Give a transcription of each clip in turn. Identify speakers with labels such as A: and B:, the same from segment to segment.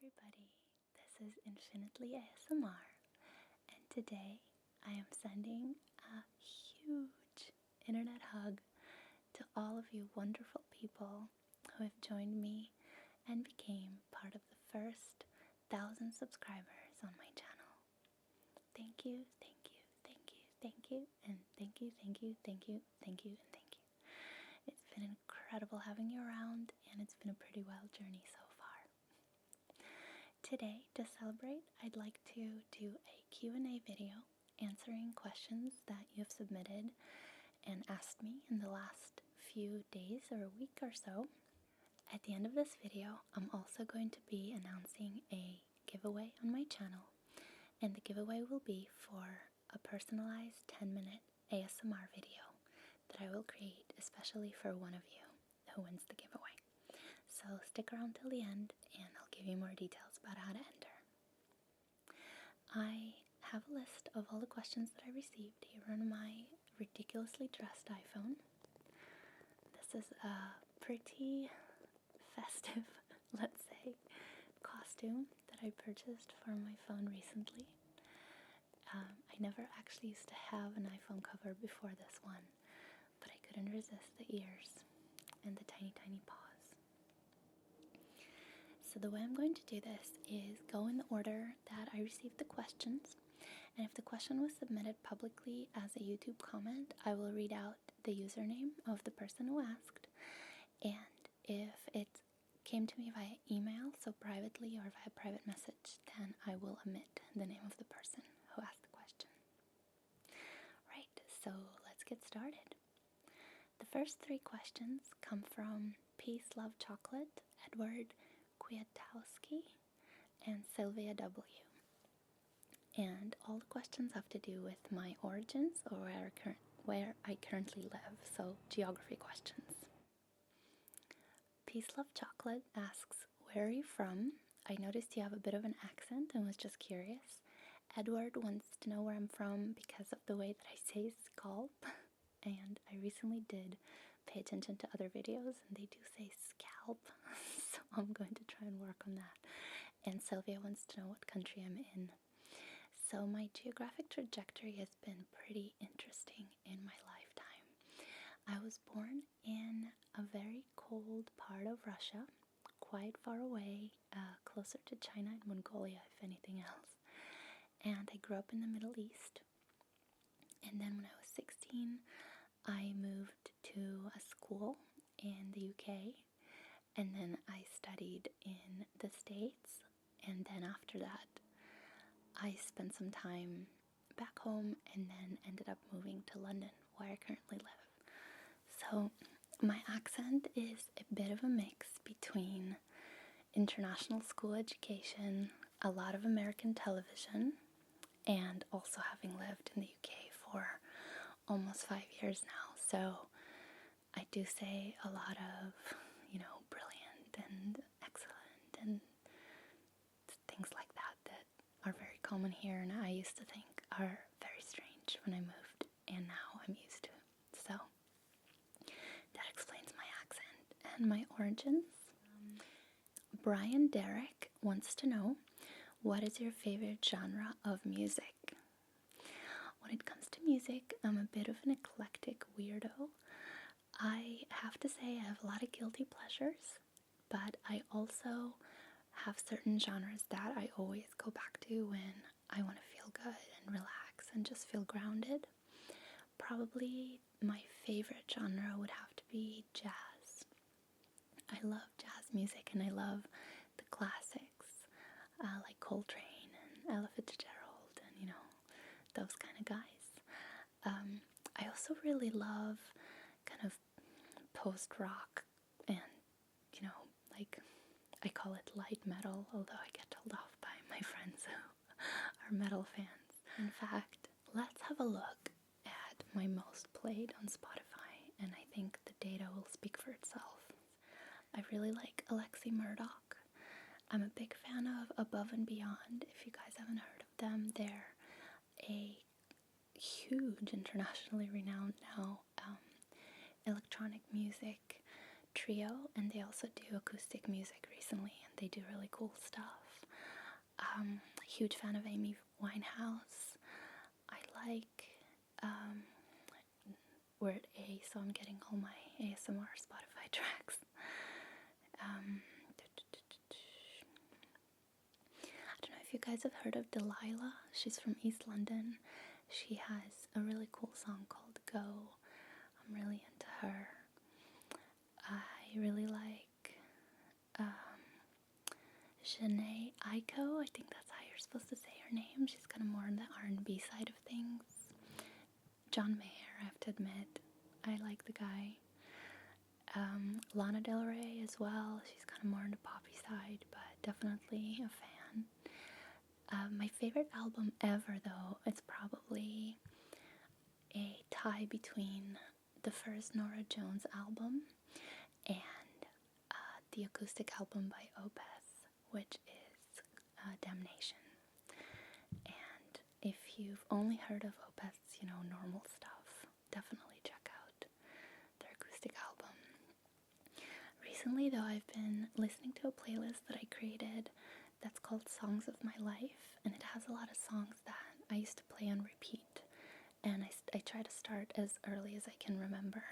A: everybody, this is Infinitely ASMR, and today I am sending a huge internet hug to all of you wonderful people who have joined me and became part of the first 1,000 subscribers on my channel. Thank you, thank you, thank you, thank you, and thank you, thank you, thank you, thank you, and thank you. It's been incredible having you around, and it's been a pretty wild journey so far. Today, to celebrate, I'd like to do a Q&A video answering questions that you have submitted and asked me in the last few days or a week or so. At the end of this video, I'm also going to be announcing a giveaway on my channel, and the giveaway will be for a personalized 10-minute ASMR video that I will create especially for one of you who wins the giveaway. So stick around till the end and I'll give you more details about how to enter. I have a list of all the questions that I received here on my ridiculously dressed iPhone. This is a pretty festive, let's say, costume that I purchased for my phone recently. I never actually used to have an iPhone cover before this one, but I couldn't resist the ears and the tiny, tiny paws. So the way I'm going to do this is go in the order that I received the questions, and if the question was submitted publicly as a YouTube comment, I will read out the username of the person who asked, and if it came to me via email, so privately or via private message, then I will omit the name of the person who asked the question. Right, so let's get started. The first three questions come from Peace Love Chocolate, Edward Kwiatkowski, and Sylvia W. And all the questions have to do with my origins or where I currently live, so geography questions. Peace Love Chocolate asks, where are you from? I noticed you have a bit of an accent and was just curious. Edward wants to know where I'm from because of the way that I say scalp, and I recently did pay attention to other videos and they do say scalp, so I'm going to try and work on that. And Sylvia wants to know what country I'm in. So my geographic trajectory has been pretty interesting in my lifetime. I was born in a very cold part of Russia, quite far away, closer to China and Mongolia if anything else. And I grew up in the Middle East. And then when I was 16, I moved to a school in the UK, and then I studied in the States, and then after that I spent some time back home and then ended up moving to London, where I currently live. So my accent is a bit of a mix between international school education, a lot of American television, and also having lived in the UK for almost 5 years now. So I do say a lot of, brilliant and excellent and things like that that are very common here, and I used to think are very strange when I moved, and now I'm used to it. So that explains my accent and my origins. Brian Derrick wants to know, what is your favorite genre of music? When it comes to music, I'm a bit of an eclectic weirdo. I have to say I have a lot of guilty pleasures, but I also have certain genres that I always go back to when I want to feel good and relax and just feel grounded. Probably my favorite genre would have to be jazz. I love jazz music and I love the classics, like Coltrane and Ella Fitzgerald and, those kind of guys. I also really love kind of post-rock and, I call it light metal, although I get told off by my friends who are metal fans. In fact, let's have a look at my most played on Spotify, and I think the data will speak for itself. I really like Alexi Murdoch. I'm a big fan of Above and Beyond. If you guys haven't heard of them, they're a huge, internationally renowned now electronic music trio, and they also do acoustic music recently, and they do really cool stuff. Huge fan of Amy Winehouse. I like word A, so I'm getting all my ASMR Spotify tracks. I don't know if you guys have heard of Delilah. She's from East London. She has a really cool song called Go. I'm really into her. I really like Jhené Aiko. I think that's how you're supposed to say her name. She's kind of more on the R&B side of things. John Mayer, I have to admit. I like the guy. Lana Del Rey as well. She's kind of more on the poppy side, but definitely a fan. My favorite album ever, though, it's probably a tie between the first Norah Jones album and the acoustic album by Opeth, which is Damnation. And if you've only heard of Opeth's, normal stuff, definitely check out their acoustic album. Recently, though, I've been listening to a playlist that I created that's called Songs of My Life, and it has a lot of songs that I used to play on repeat, and I try to start as early as I can remember.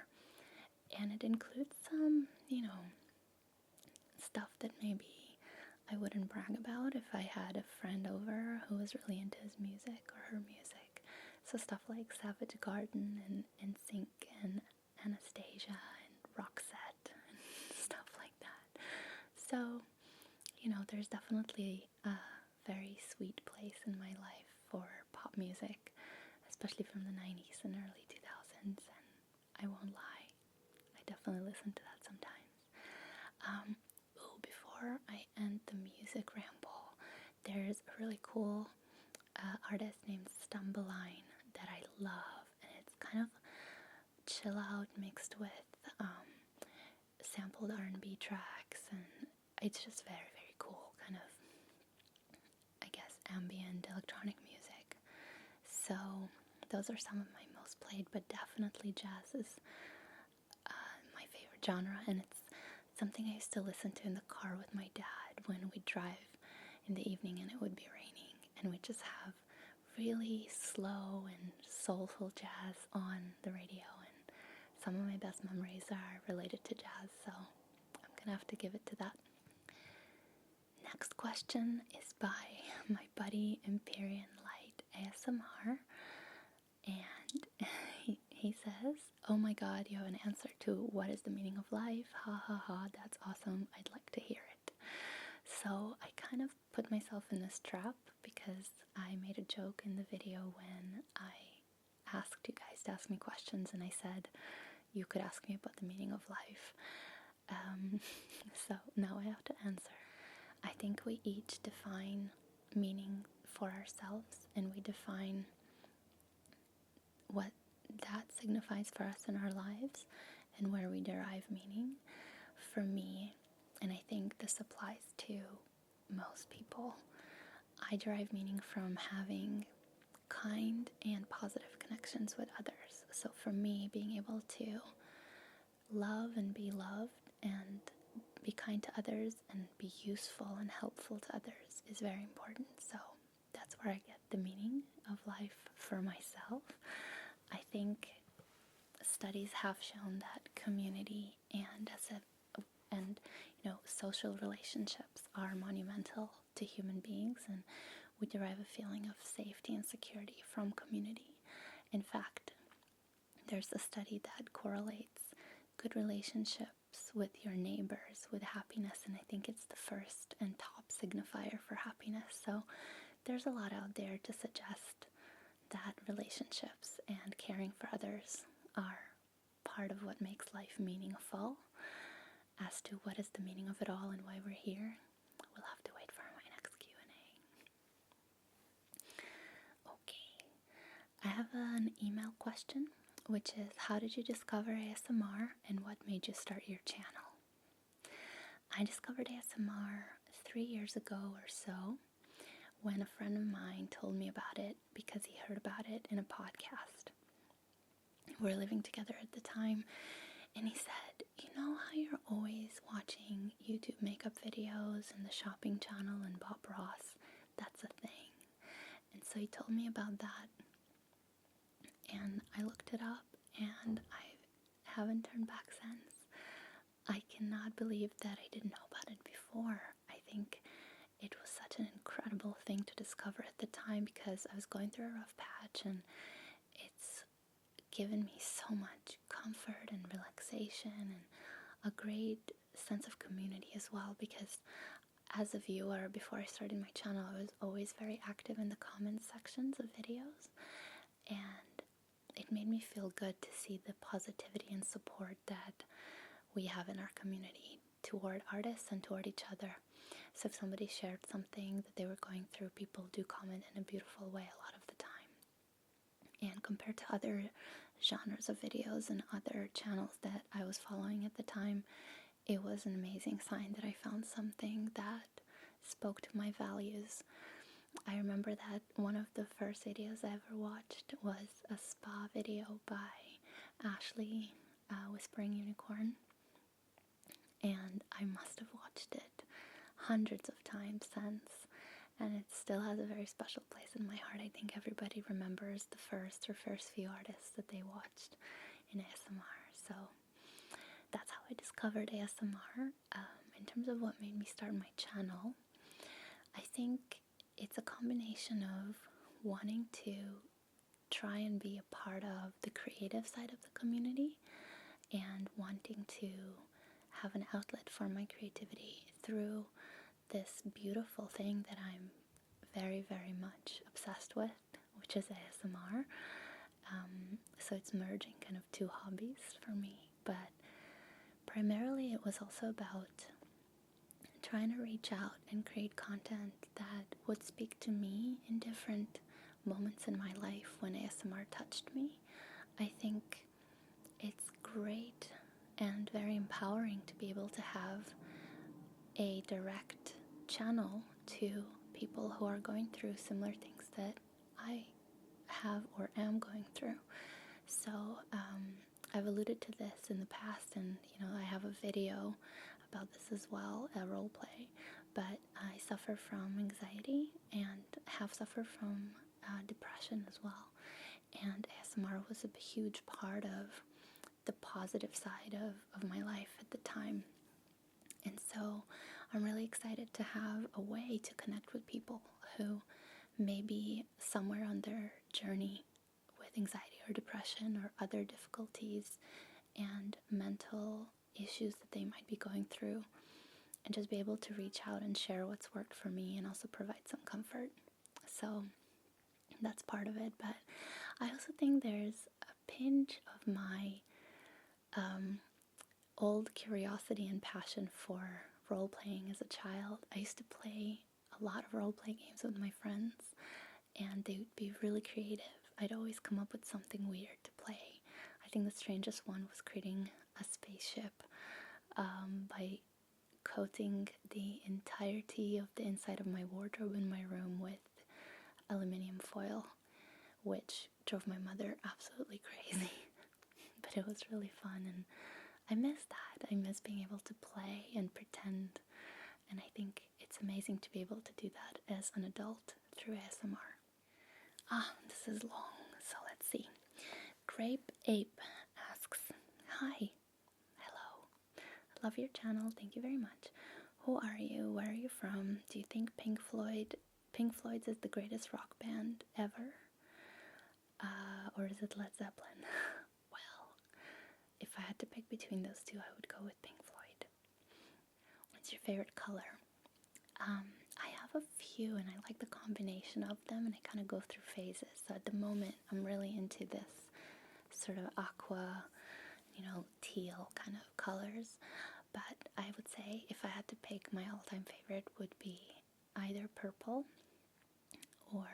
A: And it includes some, stuff that maybe I wouldn't brag about if I had a friend over who was really into his music or her music. So stuff like Savage Garden and NSYNC and Anastasia and Roxette and stuff like that. So, there's definitely a very sweet place in my life for pop music, especially from the 90s and early 2000s, and I won't lie, I definitely listen to that sometimes. Before I end the music ramble, there's a really cool artist named Stumbleline that I love, and it's kind of chill out mixed with sampled R&B tracks, and it's just very, very cool, kind of, I guess, ambient electronic music. So those are some of my most played, but definitely jazz is my favorite genre, and it's something I used to listen to in the car with my dad when we'd drive in the evening and it would be raining, and we'd just have really slow and soulful jazz on the radio, and some of my best memories are related to jazz, so I'm gonna have to give it to that. Next question is by my buddy Empyrean Light ASMR, and he says, "Oh my god, you have an answer to what is the meaning of life? Ha ha ha, that's awesome, I'd like to hear it." So I kind of put myself in this trap because I made a joke in the video when I asked you guys to ask me questions, and I said you could ask me about the meaning of life. So now I have to answer. I think we each define meaning for ourselves, and we define what that signifies for us in our lives and where we derive meaning. For me, and I think this applies to most people, I derive meaning from having kind and positive connections with others. So for me, being able to love and be loved and be kind to others and be useful and helpful to others is very important. So that's where I get the meaning of life for myself. I think studies have shown that community and social relationships are monumental to human beings, and we derive a feeling of safety and security from community. In fact, there's a study that correlates good relationships with your neighbors with happiness, and I think it's the first and top signifier for happiness. So there's a lot out there to suggest that relationships and caring for others are part of what makes life meaningful. As to what is the meaning of it all and why we're here, we'll have to wait for my next Q&A. Okay, I have an email question, which is, how did you discover ASMR and what made you start your channel? I discovered ASMR 3 years ago or so when a friend of mine told me about it because he heard about it in a podcast. We were living together at the time, And he said, you know how you're always watching YouTube makeup videos and the shopping channel and Bob Ross? That's a thing. And so he told me about that. And I looked it up and I haven't turned back since. I cannot believe that I didn't know about it before. I think it was such an incredible thing to discover at the time because I was going through a rough patch, and it's given me so much comfort and relaxation and a great sense of community as well, because as a viewer, before I started my channel, I was always very active in the comments sections of videos, and it made me feel good to see the positivity and support that we have in our community toward artists and toward each other. So if somebody shared something that they were going through, people do comment in a beautiful way a lot of the time. And compared to other genres of videos and other channels that I was following at the time, it was an amazing sign that I found something that spoke to my values. I remember that one of the first videos I ever watched was a spa video by Ashley, Whispering Unicorn, and I must have watched it hundreds of times since, and it still has a very special place in my heart. I think everybody remembers the first few artists that they watched in ASMR, so that's how I discovered ASMR. In terms of what made me start my channel, I think it's a combination of wanting to try and be a part of the creative side of the community and wanting to have an outlet for my creativity through this beautiful thing that I'm very, very much obsessed with, which is ASMR. So it's merging kind of two hobbies for me, but primarily it was also about trying to reach out and create content that would speak to me in different moments in my life when ASMR touched me. I think it's great and very empowering to be able to have a direct channel to people who are going through similar things that I have or am going through. So I've alluded to this in the past, and I have a video about this as well, a role play, but I suffer from anxiety and have suffered from depression as well, and ASMR was a huge part of the positive side of my life at the time. And so I'm really excited to have a way to connect with people who may be somewhere on their journey with anxiety or depression or other difficulties and mental issues that they might be going through, and just be able to reach out and share what's worked for me and also provide some comfort. So that's part of it, but I also think there's a pinch of my old curiosity and passion for role-playing as a child. I used to play a lot of role-play games with my friends, and they would be really creative. I'd always come up with something weird to play. I think the strangest one was creating a spaceship by coating the entirety of the inside of my wardrobe in my room with aluminum foil, which drove my mother absolutely crazy. But it was really fun, and I miss that. I miss being able to play and pretend, and I think it's amazing to be able to do that as an adult through ASMR. This is long, so let's see. Grape Ape asks, hi, hello, I love your channel, thank you very much. Who are you? Where are you from? Do you think Pink Floyd's is the greatest rock band ever? Or is it Led Zeppelin? Well, if I had to pick between those two, I would go with Pink Floyd. What's your favorite color? I have a few, and I like the combination of them, and I kind of go through phases. So at the moment, I'm really into this sort of aqua, teal kind of colors. But I would say if I had to pick, my all-time favorite would be either purple or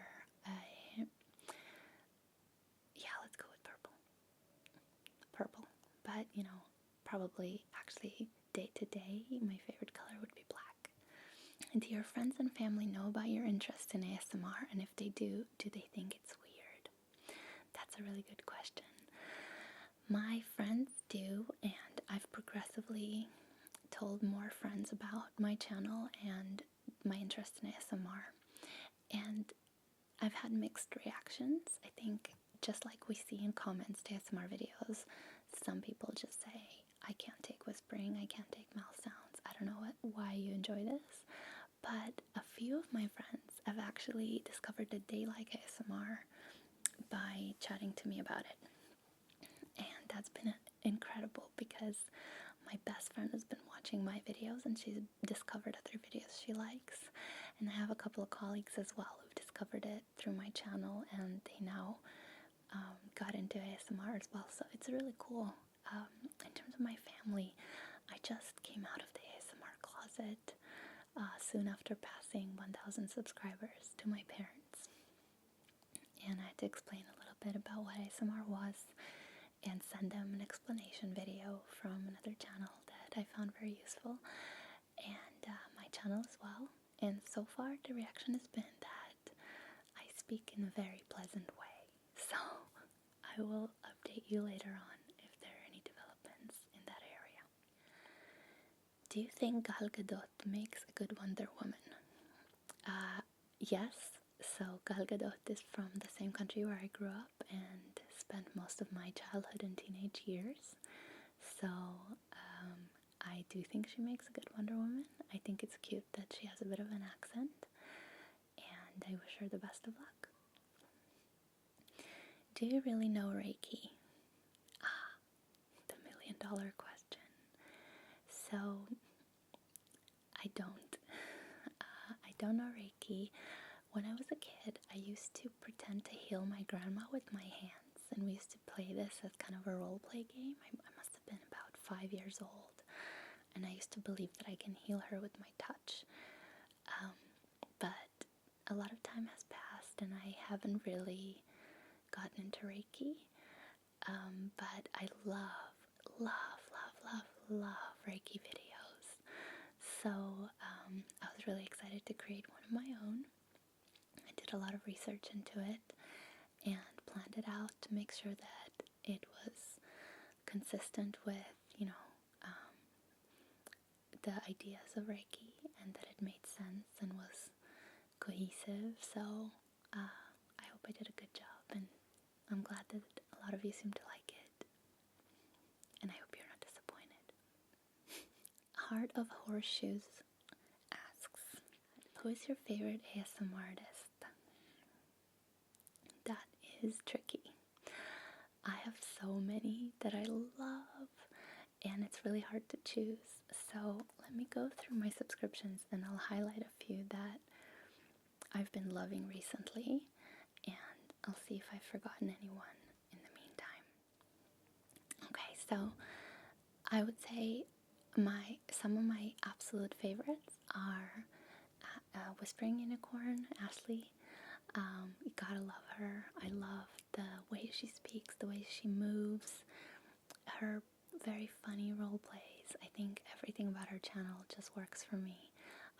A: let's go with purple. Purple. But, probably actually day to day, my favorite color would be black. And do your friends and family know about your interest in ASMR? And if they do they think it's weird? That's a really good question. My friends do, and I've progressively told more friends about my channel and my interest in ASMR, and I've had mixed reactions. I think just like we see in comments to ASMR videos, some people just say, I can't take whispering, I can't take mouth sounds, I don't know why you enjoy this. But a few of my friends have actually discovered that they like ASMR by chatting to me about it. And that's been incredible because my best friend has been watching my videos and she's discovered other videos she likes. And I have a couple of colleagues as well who've discovered it through my channel, and they now got into ASMR as well. So it's really cool. In terms of my family, I just came out of the ASMR closet soon after passing 1,000 subscribers to my parents. And I had to explain a little bit about what ASMR was and send them an explanation video from another channel that I found very useful, and my channel as well. And so far the reaction has been that I speak in a very pleasant way. So I will update you later on if there are any developments in that area. Do you think Gal Gadot makes a good Wonder Woman? Yes. So Gal Gadot is from the same country where I grew up and spent most of my childhood and teenage years. So I do think she makes a good Wonder Woman. I think it's cute that she has a bit of an accent, and I wish her the best of luck. Do you really know Reiki? The $1,000,000 question. So I don't. I don't know Reiki. When I was a kid, I used to pretend to heal my grandma with my hands, and we used to play this as kind of a role play game. I must have been about 5 years old, and I used to believe that I can heal her with my touch. But a lot of time has passed, and I haven't really gotten into Reiki. But I love Reiki videos. So I was really excited to create one of my own. I did a lot of research into it and planned it out to make sure that it was consistent with, the ideas of Reiki, and that it made sense and was cohesive. So I hope I did a good job, and I'm glad that a lot of you seem to like it, and I hope you're not disappointed. Heart of Horseshoes asks, who is your favorite ASMR artist? That is tricky. I have so many that I love, and it's really hard to choose. So let me go through my subscriptions and I'll highlight a few that I've been loving recently, and I'll see if I've forgotten anyone in the meantime. Okay, so I would say some of my absolute favorites are Whispering Unicorn, Ashley. You gotta love her. I love the way she speaks, the way she moves, her very funny role plays. I think everything about her channel just works for me.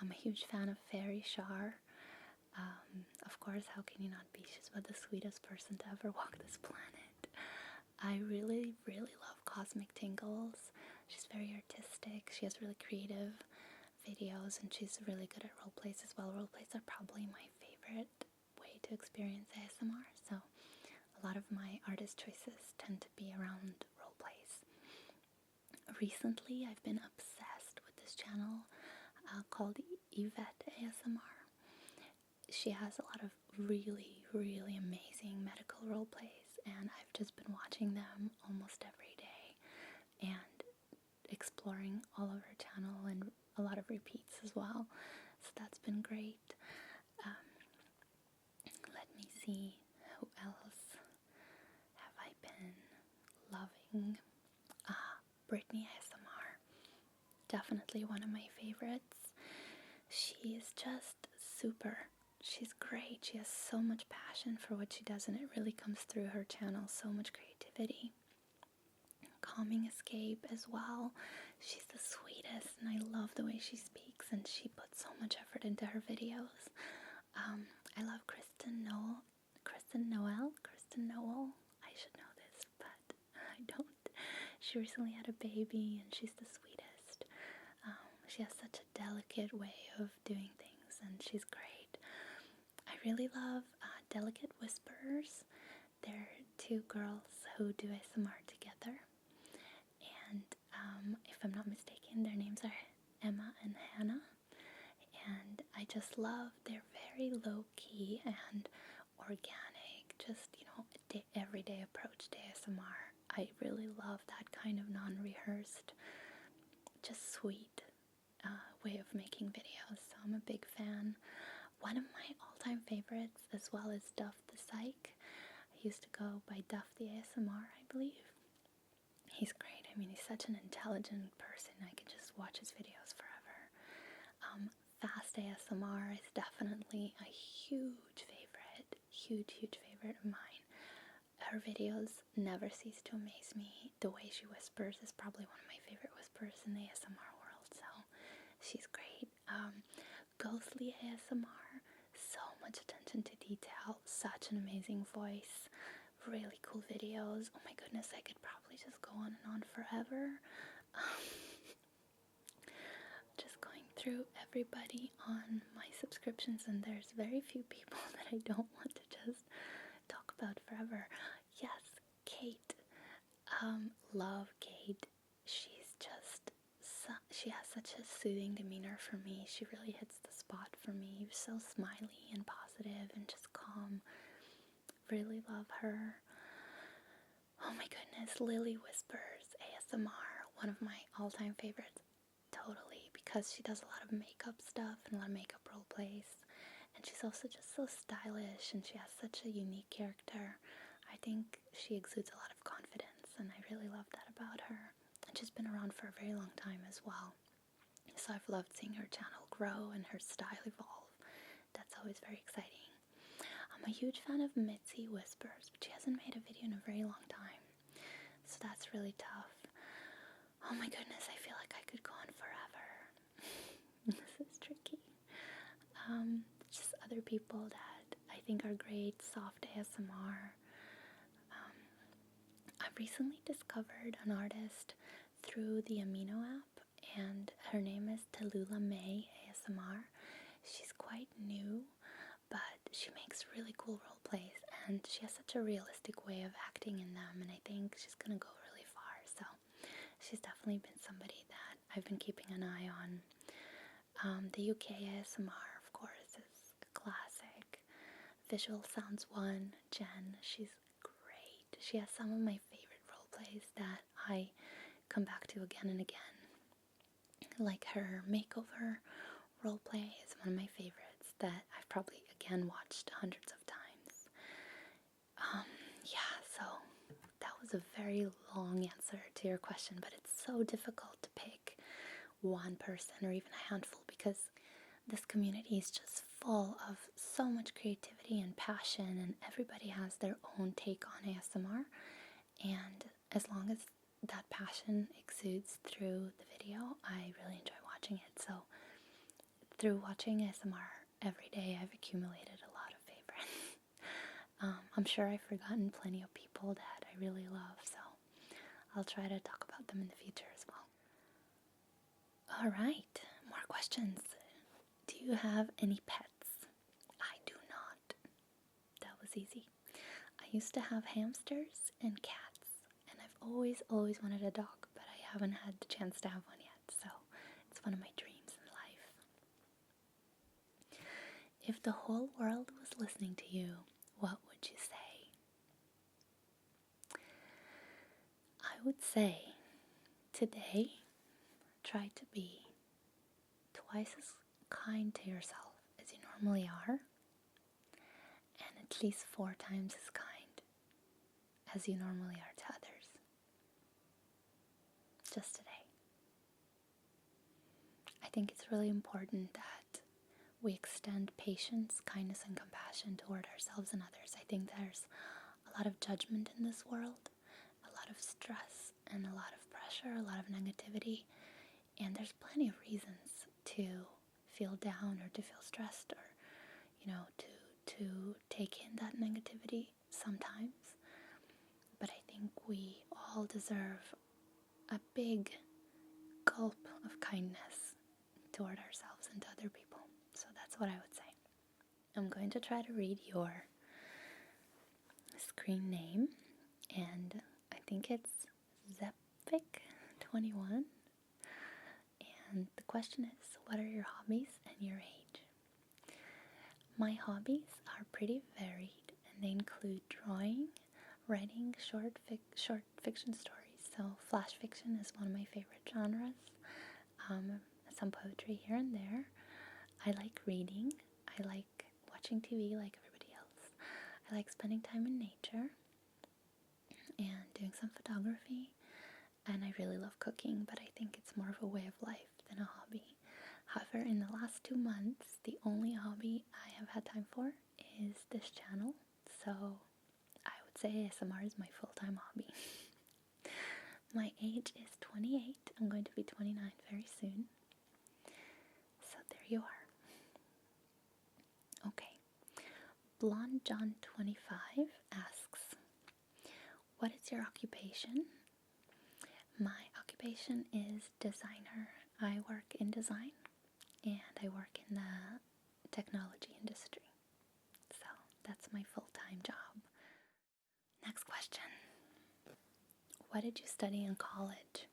A: I'm a huge fan of Fairy Shar. Of course, how can you not be? She's about the sweetest person to ever walk this planet. I really love Cosmic Tingles. She's very artistic. She has really creative videos, and she's really good at role plays as well. Role plays are probably my favorite way to experience ASMR, so a lot of my artist choices tend to be around role plays. Recently, I've been obsessed with this channel called Yvette ASMR. She has a lot of really amazing medical role plays, and I've just been watching them almost every day and exploring all of her channel, and a lot of repeats as well. So that's been great. Let me see, who else have I been loving? Brittany ASMR. Definitely one of my favorites. She is just super. She's great. She has so much passion for what she does, and it really comes through her channel. So much creativity. Calming Escape as well. She's the sweetest, and I love the way she speaks, and she puts so much effort into her videos. I love Kristen Noel. I should know this, but I don't. She recently had a baby and she's the sweetest. She has such a delicate way of doing things and she's great. I really love Delicate Whispers. They're two girls who do ASMR together. And if I'm not mistaken, their names are Emma and Hannah. And I just love, they're very low-key and organic, just, everyday approach to ASMR. I really love that kind of non-rehearsed, just sweet way of making videos, so I'm a big fan. One of my all-time favorites as well is Duff the Psych. I used to go by Duff the ASMR, I believe. He's great. I mean, he's such an intelligent person. I could just watch his videos forever. Fast ASMR is definitely a huge favorite. Huge favorite of mine. Her videos never cease to amaze me. The way she whispers is probably one of my favorite whispers in the ASMR world, so she's great. Ghostly ASMR, so much attention to detail, such an amazing voice, really cool videos. Oh my goodness, I could probably just go on and on forever. Just going through everybody on my subscriptions, and there's very few people that I don't want to just talk about forever. Yes, Kate. Love Kate. She's just, she has such a soothing demeanor for me. She really hits the spot for me. So smiley and positive and just calm. Really love her. Oh my goodness, Lily Whispers ASMR, one of my all-time favorites. Totally, because she does a lot of makeup stuff and a lot of makeup role plays, and she's also just so stylish, and she has such a unique character. I think she exudes a lot of confidence, and I really love that about her. And she's been around for a very long time as well, so I've loved seeing her channel grow and her style evolve. That's always very exciting. I'm a huge fan of Mitzi Whispers, but she hasn't made a video in a very long time, so that's really tough. Oh my goodness, I feel like I could go on forever. This is tricky. Just other people that I think are great, soft ASMR. I've recently discovered an artist through the Amino app, and her name is Tallulah May ASMR. She's quite new, but she makes really cool role plays, and she has such a realistic way of acting in them, and I think she's gonna go really far, so she's definitely been somebody that I've been keeping an eye on. The UK ASMR, of course, is a classic. Visual Sounds 1, Jen, she's great. She has some of my favorite role plays that I come back to again and again. Like her makeover role play is one of my favorites that I've probably again watched hundreds of times. Yeah, so that was a very long answer to your question, but it's so difficult to pick one person or even a handful because this community is just full of so much creativity and passion, and everybody has their own take on ASMR, and as long as that passion exudes through the video, I really enjoy watching it. So through watching ASMR every day, I've accumulated a lot of favorites. I'm sure I've forgotten plenty of people that I really love, so I'll try to talk about them in the future as well. Alright, more questions. Do you have any pets? I do not. That was easy. I used to have hamsters and cats, and I've always wanted a dog, but I haven't had the chance to have one yet, so it's one of my dreams in life. If the whole world was listening to you, what would you say? I would say, today, try to be twice as kind to yourself as you normally are, and at least 4 times as kind as you normally are to others. Just today. I think it's really important that we extend patience, kindness, and compassion toward ourselves and others. I think there's a lot of judgment in this world, a lot of stress, and a lot of pressure, a lot of negativity, and there's plenty of reasons to feel down or to feel stressed or, to take in that negativity sometimes. But I think we all deserve a big gulp of kindness toward ourselves and to other people. So that's what I would say. I'm going to try to read your screen name, and I think it's Zephic21. And the question is, what are your hobbies and your age? My hobbies are pretty varied, and they include drawing, writing short fiction stories. So flash fiction is one of my favorite genres. Some poetry here and there. I like reading. I like watching TV like everybody else. I like spending time in nature and doing some photography. And I really love cooking, but I think it's more of a way of life than a hobby. However, in the last 2 months, the only hobby I have had time for is this channel. So I would say ASMR is my full-time hobby. My age is 28. I'm going to be 29 very soon. So there you are. Okay. Blonde John 25 asks, what is your occupation? My occupation is designer. I work in design and I work in the technology industry. So that's my full-time job. Next question. What did you study in college?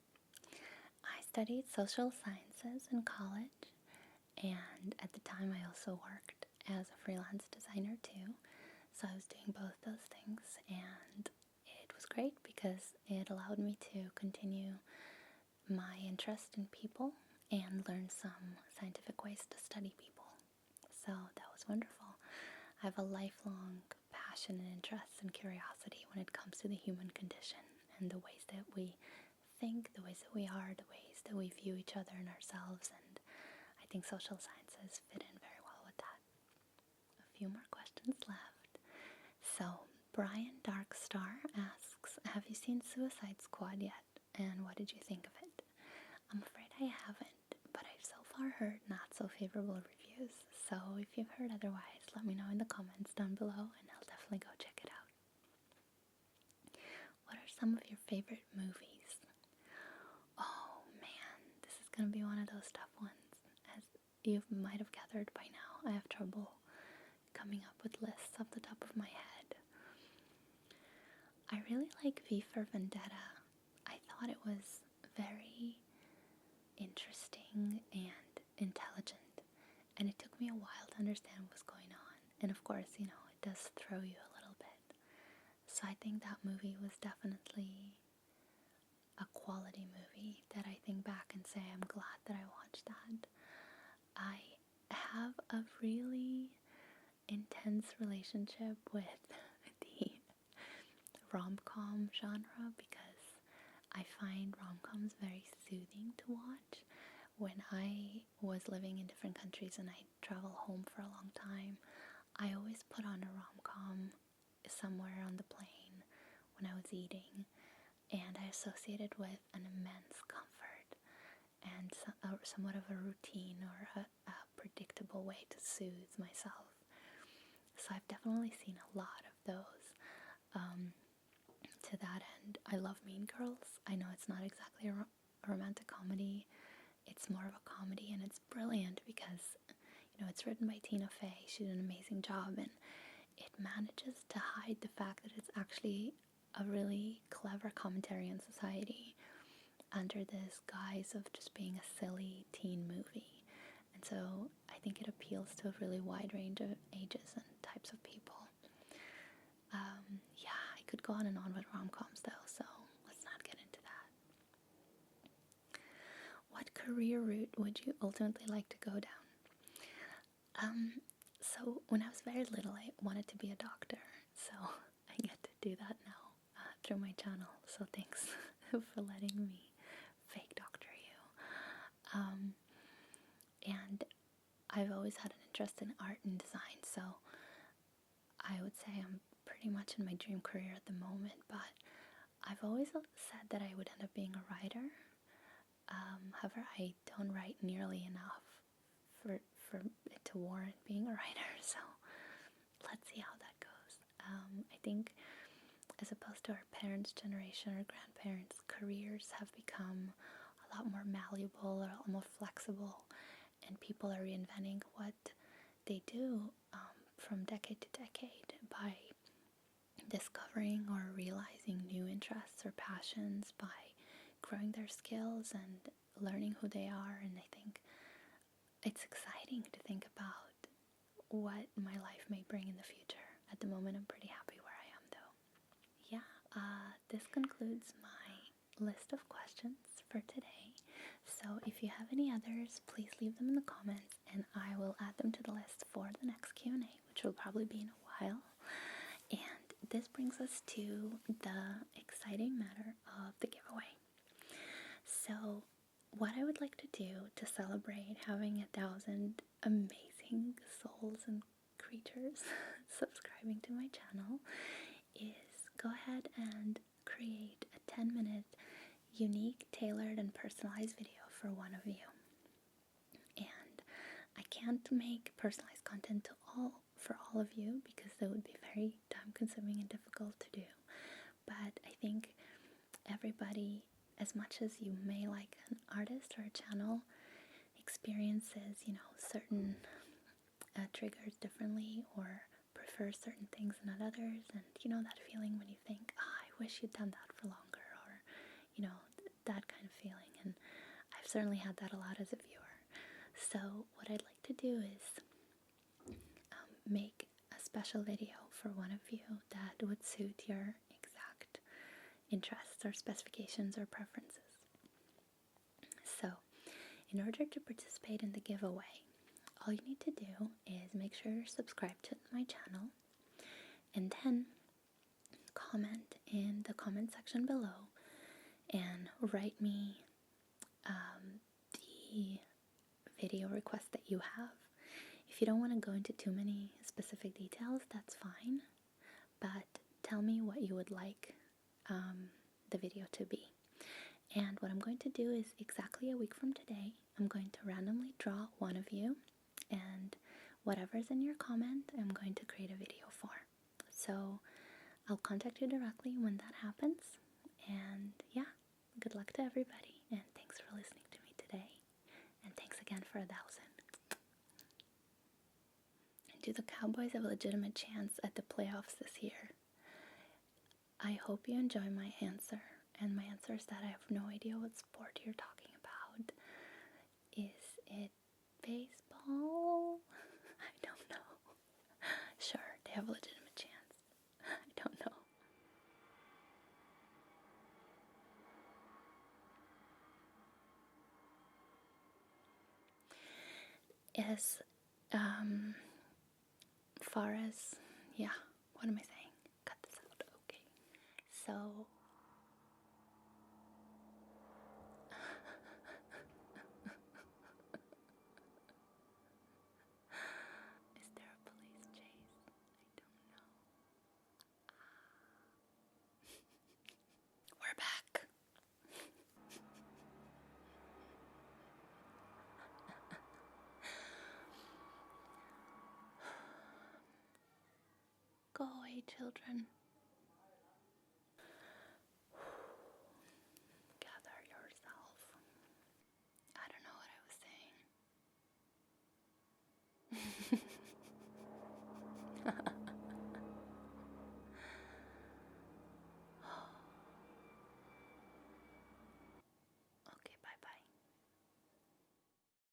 A: I studied social sciences in college, and at the time I also worked as a freelance designer too. So I was doing both those things, and it was great because it allowed me to continue my interest in people and learn some scientific ways to study people. So that was wonderful. I have a lifelong passion and interest and curiosity when it comes to the human condition and the ways that we think, the ways that we are, the ways that we view each other and ourselves, and I think social sciences fit in very well with that. A few more questions left. So, Brian Darkstar asks, have you seen Suicide Squad yet? And what did you think of it? I'm afraid I haven't, but I've so far heard not so favorable reviews. So if you've heard otherwise, let me know in the comments down below and I'll definitely go check it out. What are some of your favorite movies? Oh man, this is going to be one of those tough ones. As you might have gathered by now, I have trouble coming up with lists off the top of my head. I really like V for Vendetta. I thought it was very interesting and intelligent, and it took me a while to understand what was going on. And of course, it does throw you a little bit. So I think that movie was definitely a quality movie that I think back and say I'm glad that I watched that. I have a really intense relationship with the rom-com genre because I find rom-coms very soothing to watch. When I was living in different countries and I'd travel home for a long time, I always put on a rom-com somewhere on the plane when I was eating, and I associated with an immense comfort and somewhat of a routine or a predictable way to soothe myself. So I've definitely seen a lot of those. To that end, I love Mean Girls. I know it's not exactly a romantic comedy. It's more of a comedy, and it's brilliant because, it's written by Tina Fey. She did an amazing job, and it manages to hide the fact that it's actually a really clever commentary on society under this guise of just being a silly teen movie. And so I think it appeals to a really wide range of ages and types of people. I could go on and on with rom-coms though, so let's not get into that. What career route would you ultimately like to go down? So when I was very little, I wanted to be a doctor, so I get to do that now through my channel, so thanks for letting me fake doctor you. And I've always had an interest in art and design, so I would say I'm pretty much in my dream career at the moment, but I've always said that I would end up being a writer. However, I don't write nearly enough for it to warrant being a writer, so let's see how that goes. I think as opposed to our parents' generation or grandparents, careers have become a lot more malleable or a lot more flexible, and people are reinventing what they do from decade to decade by discovering or realizing new interests or passions, by growing their skills and learning who they are. And I think it's exciting to think about what my life may bring in the future. At the moment, I'm pretty happy where I am, though. Yeah, this concludes my list of questions for today. So if you have any others, please leave them in the comments, and I will add them to the list for the next Q&A, which will probably be in a while. And this brings us to the exciting matter of the giveaway. So what I would like to do to celebrate having 1,000 amazing souls and creatures subscribing to my channel is go ahead and create a 10-minute unique, tailored, and personalized video for one of you. And I can't make personalized content for all of you because that would be very time consuming and difficult to do. But I think everybody, as much as you may like an artist or a channel, experiences, certain triggers differently or prefers certain things than others. And that feeling when you think, I wish you'd done that for longer, or, that kind of feeling. And I've certainly had that a lot as a viewer. So what I'd like to do is make a special video for one of you that would suit your exact interests or specifications or preferences. So in order to participate in the giveaway, all you need to do is make sure you're subscribed to my channel, and then comment in the comment section below and write me the video request that you have. If you don't want to go into too many specific details, that's fine, but tell me what you would like the video to be. And what I'm going to do is exactly a week from today, I'm going to randomly draw one of you, and whatever's in your comment, I'm going to create a video for. So I'll contact you directly when that happens. And yeah, good luck to everybody, and thanks for listening to me today. And thanks again for 1,000. And do the Cowboys have a legitimate chance at the playoffs this year? I hope you enjoy my answer. And my answer is that I have no idea what sport you're talking about. Is it baseball? I don't know. Sure, they have a legitimate chance. I don't know. As far as, yeah, what am I saying? Cut this out, okay. So, is there a police chase? I don't know. We're back. Go away, children.